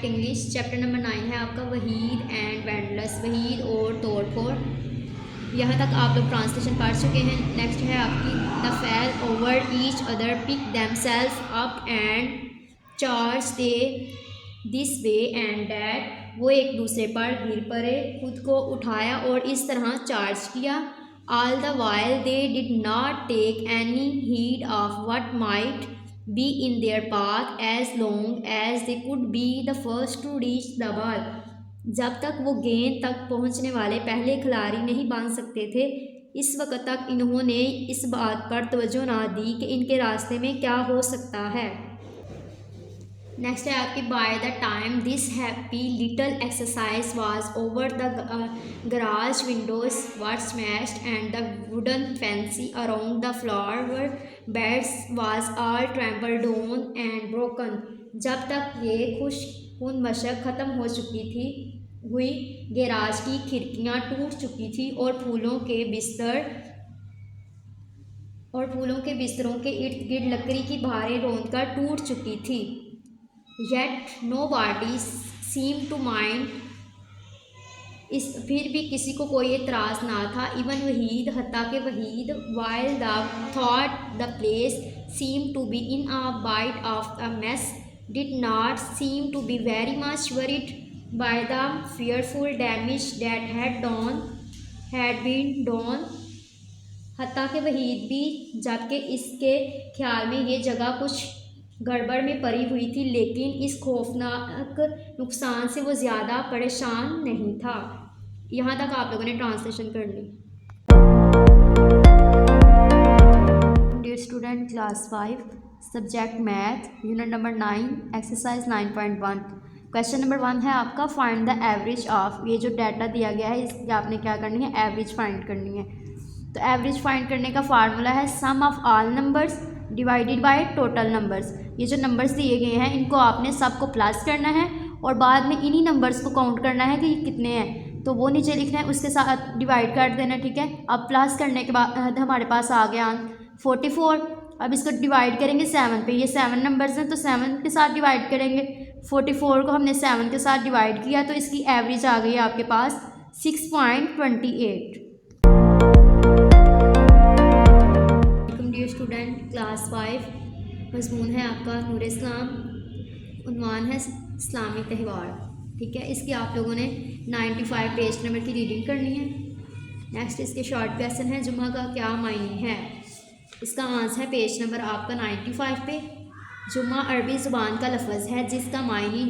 Subject English. Chapter number 9 है आपका Waheed and वेंडलेस, Waheed और तोड़ फोड़। यहाँ तक आप लोग ट्रांसलेशन पढ़ चुके हैं। नेक्स्ट है आपकी the fell over each other pick themselves up and charge they this way and that, वो एक दूसरे पर गिर पड़े, खुद को उठाया और इस तरह चार्ज किया। All the while they did not take any heed of what might be in their path as long as they could be the first to reach the ball. जब तक वो गेंद तक पहुंचने वाले पहले खिलाड़ी नहीं बन सकते थे, इस वक्त तक इन्होंने इस बात पर तवज्जो ना दी कि इनके रास्ते में क्या हो सकता है। नेक्स्ट है आपकी by the time this happy little exercise was over the garage Windows were smashed and the wooden fancy around the flower beds was all trampled on and broken. जब तक ये खुशकुन मशक ख़त्म हो चुकी थी हुई, गैराज की खिड़कियाँ टूट चुकी थी और फूलों के बिस्तरों के इर्द गिर्द लकड़ी की भारी रौंदकर टूट चुकी थी। Yet nobody seemed to mind, फिर भी किसी को कोई एतराज़ ना था। इवन वहीद, हत्ता के Waheed, while the thought the place seemed to be in a bit of a mess, did not seem to be very much worried by the fearful damage that had been done। हत्ता के वहीद भी, जबकि इसके ख्याल में ये जगह कुछ गड़बड़ में पड़ी हुई थी, लेकिन इस खौफनाक नुकसान से वो ज़्यादा परेशान नहीं था। यहाँ तक आप लोगों ने ट्रांसलेशन कर ली। Dear student, class 5 subject math, unit number 9, exercise 9.1। Question number 1 है आपका फाइंड द एवरेज ऑफ। ये जो डाटा दिया गया है इसकी आपने क्या करनी है, एवरेज फाइंड करनी है। तो एवरेज फाइंड करने का फार्मूला है sum of all numbers divided by total numbers. ये जो नंबर्स दिए गए हैं इनको आपने सबको प्लस करना है और बाद में इन्हीं नंबर्स को काउंट करना है कि ये कितने हैं, तो वो नीचे लिखना है, उसके साथ डिवाइड कर देना। ठीक है, अब प्लस करने के बाद हमारे पास आ गया 44। अब इसको डिवाइड करेंगे 7 पे, ये 7 नंबर्स हैं तो 7 के साथ डिवाइड करेंगे। 44 को हमने 7 के साथ डिवाइड किया तो इसकी एवरेज आ गई आपके पास 6.28। डियर स्टूडेंट, क्लास 5 मज़मून है आपका नूर इस्लाम, उन्वान है इस्लामी त्यौहार। ठीक है, इसकी आप लोगों ने 95 पेज नंबर की रीडिंग करनी है। नेक्स्ट इसके शॉर्ट क्वेश्चन है जुम्मा का क्या मायने है। इसका आंसर है पेज नंबर आपका 95 पे। जुम्मा अरबी ज़ुबान का लफ्ज़ है जिसका मायने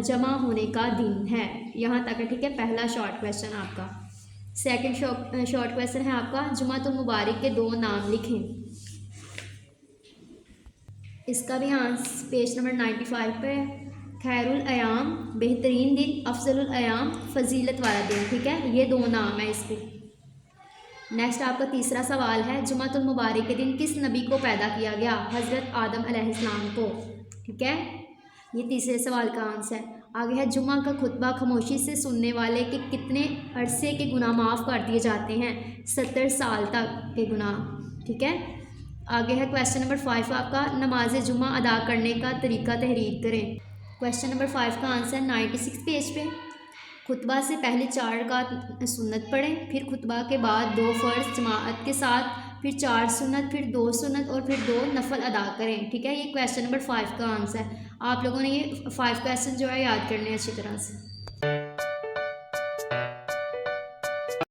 जमा होने का दिन है। यहाँ तक है। ठीक है, पहला शॉर्ट क्वेश्चन आपका। सेकंड शॉर्ट क्वेश्चन है आपका जुम्मतुल मुबारक के 2 नाम लिखें। इसका भी आंसर पेज नंबर 95 पे। खैरुल अयाम बेहतरीन दिन, अफजलुल अयाम फजीलत वाला दिन। ठीक है, ये 2 नाम है इसके। नेक्स्ट आपका तीसरा सवाल है जुम्मतुल मुबारक के दिन किस नबी को पैदा किया गया, हज़रत आदम अलैहिस्सलाम को। ठीक है, ये तीसरे सवाल का आंसर है। आगे है जुम्मा का खुतबा खामोशी से सुनने वाले के कितने अरसे के गुनाह माफ़ कर दिए जाते हैं, 70 साल तक के गुनाह। ठीक है, आगे है क्वेश्चन नंबर 5 आपका नमाज जुम्मा अदा करने का तरीका तहरीर करें। क्वेश्चन नंबर 5 का आंसर 96 पेज पे। खुतबा से पहले 4 रकात सुन्नत पढ़ें, फिर खुतबा के बाद 2 फ़र्ज़ जमाअत के साथ, फिर 4 सुन्नत, फिर 2 सुन्नत और फिर 2 नफल अदा करें। ठीक है, ये क्वेश्चन नंबर 5 का आंसर है। आप लोगों ने ये 5 क्वेश्चन जो है याद करने अच्छी तरह से।